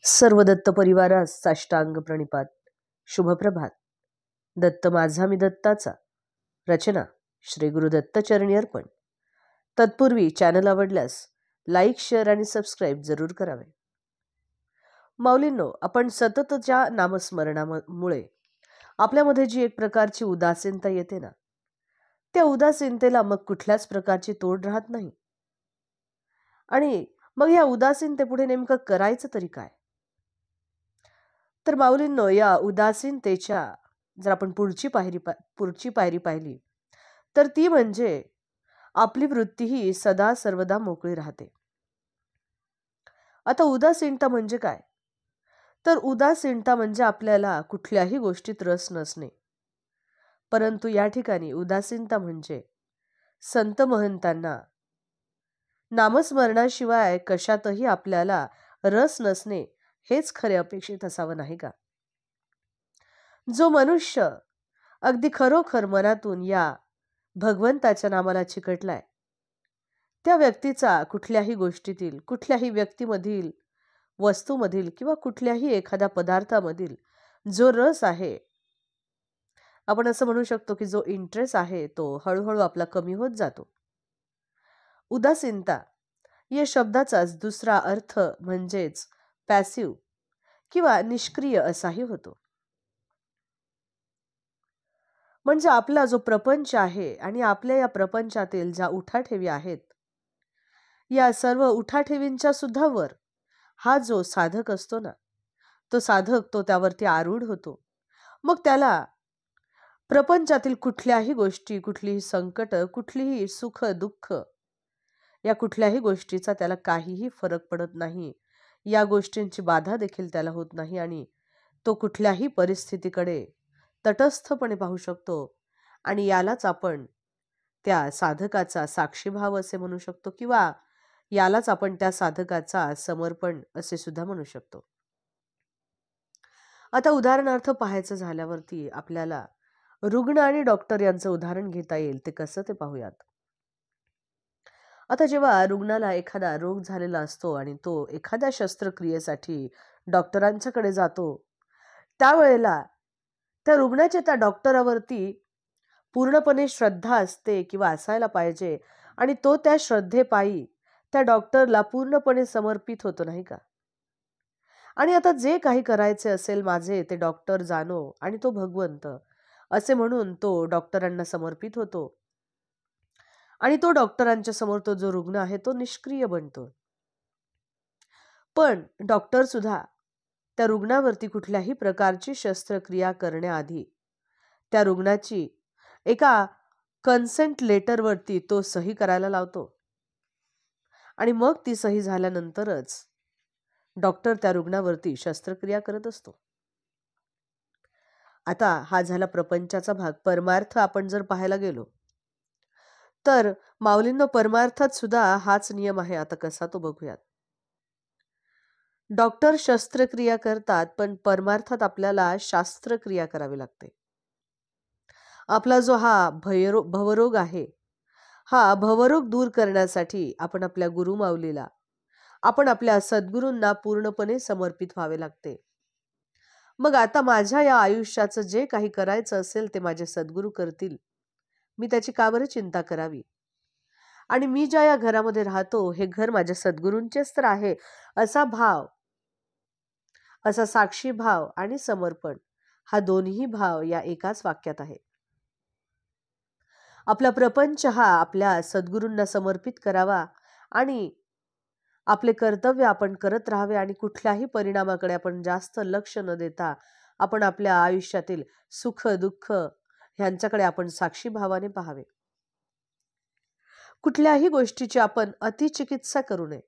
सर्व दत्त परिवारास साष्टांग प्रणिपात. शुभप्रभात. दत्त माझा मी दत्ताचा. रचना श्री गुरु दत्त चरणी अर्पण. तत्पूर्वी चॅनल आवडल्यास लाईक, शेअर आणि सबस्क्राईब जरूर करावे. माऊलींनो, आपण सततच्या नामस्मरणामुळे आपल्यामध्ये जी एक प्रकारची उदासीनता येते ना, त्या उदासीनतेला मग कुठल्याच प्रकारची तोड राहत नाही. आणि मग या उदासीनतेपुढे नेमकं करायचं तरी काय? तर माऊलींनो, या उदासीनतेच्या जर आपण पुढची पायरी पाहिली तर ती म्हणजे आपली वृत्ती ही सदा सर्वदा मोकळी राहते. आता उदासीनता म्हणजे काय? तर उदासीनता म्हणजे आपल्याला कुठल्याही गोष्टीत रस नसणे. परंतु या ठिकाणी उदासीनता म्हणजे संत महंतांना नामस्मरणाशिवाय कशातही आपल्याला रस नसणे हेच खरे अपेक्षित असावं, नाही का? जो मनुष्य अगदी खरोखर मनातून या भगवंताच्या नामाला चिकटलाय, त्या व्यक्तीचा कुठल्याही गोष्टीतील, कुठल्याही व्यक्तीमधील, वस्तूमधील किंवा कुठल्याही एखाद्या पदार्थामधील जो रस आहे, आपण असं म्हणू शकतो की जो इंटरेस्ट आहे, तो हळूहळू आपला कमी होत जातो. उदासीनता या शब्दाचाच दुसरा अर्थ म्हणजेच पॅसिव्ह किंवा निष्क्रिय असाही होतो. म्हणजे आपला जो प्रपंच आहे आणि आपल्या या प्रपंचातील ज्या उठाठेवी आहेत, या सर्व उठाठेवींच्या सुद्धा वर हा जो साधक असतो ना, तो साधक तो त्यावरती आरूढ होतो. मग त्याला प्रपंचातील कुठल्याही गोष्टी, कुठलीही संकट, कुठलीही सुख दुःख, या कुठल्याही गोष्टीचा त्याला काहीही फरक पडत नाही. या गोष्टींची बाधा देखील त्याला होत नाही आणि तो कुठल्याही परिस्थितीकडे तटस्थपणे पाहू शकतो. आणि यालाच आपण त्या साधकाचा साक्षीभाव असे म्हणू शकतो किंवा यालाच आपण त्या साधकाचा समर्पण असे सुद्धा म्हणू शकतो. आता उदाहरणार्थ पाहायचं झाल्यावरती आपल्याला रुग्ण आणि डॉक्टर यांचं उदाहरण घेता येईल. ते कसं ते पाहूयात. आता जेव्हा रुग्णाला एखादा रोग झालेला असतो आणि तो एखाद्या शस्त्रक्रियेसाठी डॉक्टरांच्याकडे जातो, त्यावेळेला त्या रुग्णाच्या त्या डॉक्टरावरती पूर्णपणे श्रद्धा असते किंवा असायला पाहिजे आणि तो त्या श्रद्धेपायी त्या डॉक्टरला पूर्णपणे समर्पित होतो, नाही का? आणि आता जे काही करायचे असेल माझे ते डॉक्टर जाणो आणि तो भगवंत असे म्हणून तो डॉक्टरांना समर्पित होतो. आणि तो डॉक्टरांच्या समोर तो जो रुग्ण आहे तो निष्क्रिय बनतो. पण डॉक्टर सुद्धा त्या रुग्णावरती कुठल्याही प्रकारची शस्त्रक्रिया करण्याआधी त्या रुग्णाची एका कन्सेंट लेटरवरती तो सही करायला लावतो. आणि मग ती सही झाल्यानंतरच डॉक्टर त्या रुग्णावरती शस्त्रक्रिया करत असतो. आता हा झाला प्रपंचाचा भाग. परमार्थ आपण जर पाहायला गेलो तर माऊलींनो, परमार्थात सुद्धा हाच नियम आहे. आता कसा तो बघूयात. डॉक्टर शस्त्रक्रिया करतात, पण परमार्थात आपल्याला शास्त्रक्रिया करावी लागते. आपला जो हा भवरोग आहे, हा भवरोग दूर करण्यासाठी आपण आपल्या गुरु माऊलीला, आपण आपल्या सद्गुरूंना पूर्णपणे समर्पित व्हावे लागते. मग आता माझ्या या आयुष्याचं जे काही करायचं असेल ते माझे सद्गुरू करतील, मी त्याची का बरं चिंता करावी? आणि मी ज्या या घरामध्ये राहतो हे घर माझ्या सद्गुरूंचेच तर आहे, असा भाव, असा साक्षी भाव आणि समर्पण, हा दोन्ही भाव या एकाच वाक्यात आहे. आपला प्रपंच हा आपल्या सद्गुरूंना समर्पित करावा आणि आपले कर्तव्य आपण करत राहावे आणि कुठल्याही परिणामाकडे आपण जास्त लक्ष न देता आपण आपल्या आयुष्यातील सुख दुःख ह्यांच्याकडे आपण साक्षी भावाने पाहावे. कुठल्याही गोष्टीची आपण अतिचिकित्सा करू नये.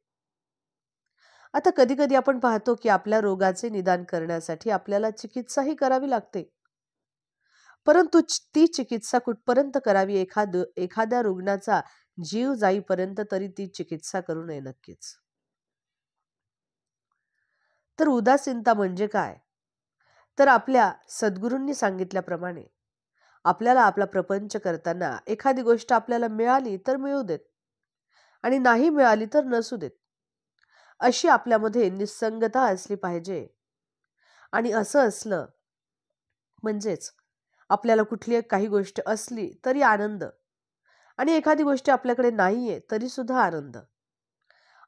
आता कधी कधी आपण पाहतो की आपल्या रोगाचे निदान करण्यासाठी आपल्याला चिकित्साही करावी लागते. परंतु ती चिकित्सा कुठपर्यंत करावी? एखाद्या रुग्णाचा जीव जाईपर्यंत तरी ती चिकित्सा करू नये नक्कीच. तर उदासीनता म्हणजे काय? तर आपल्या सद्गुरूंनी सांगितल्याप्रमाणे आपल्याला आपला प्रपंच करताना एखादी गोष्ट आपल्याला मिळाली तर मिळू देत आणि नाही मिळाली तर नसू देत. अशी आपल्यामध्ये निस्संगता असली पाहिजे. आणि असं असलं म्हणजेच आपल्याला कुठली काही गोष्ट असली तरी आनंद आणि एखादी गोष्ट आपल्याकडे नाहीये तरी सुद्धा आनंद.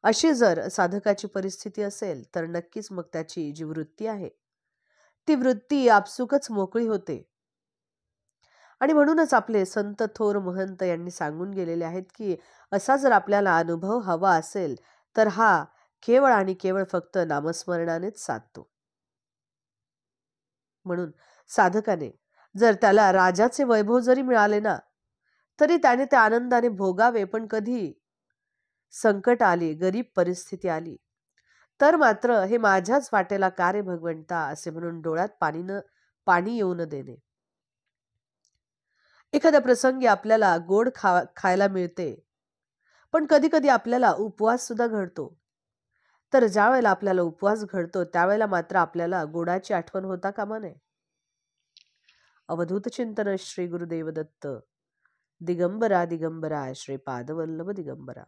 अशी जर साधकाची परिस्थिती असेल तर नक्कीच मग त्याची जी वृत्ती आहे ती वृत्ती आपसुकच मोकळी होते. आणि म्हणूनच आपले संत थोर महंत यांनी सांगून गेलेले आहेत की असा जर आपल्याला अनुभव हवा असेल तर हा केवळ आणि केवळ फक्त नामस्मरणानेच साधतो. म्हणून साधकाने जर त्याला राजाचे वैभव जरी मिळाले ना तरी त्याने ते आनंदाने भोगावे. पण कधी संकट आली, गरीब परिस्थिती आली तर मात्र हे माझ्याच वाटेला का रे भगवंता असे म्हणून डोळ्यात पाणी येऊ न देणे. एखाद्या प्रसंगी आपल्याला गोड खायला मिळते पण कधी कधी आपल्याला उपवास सुद्धा घडतो. तर ज्या वेळेला आपल्याला उपवास घडतो त्यावेळेला मात्र आपल्याला गोडाची आठवण होता कामा नये. अवधूत चिंतन श्री गुरुदेव दत्त. दिगंबरा दिगंबरा श्रीपादवल्लभ दिगंबरा.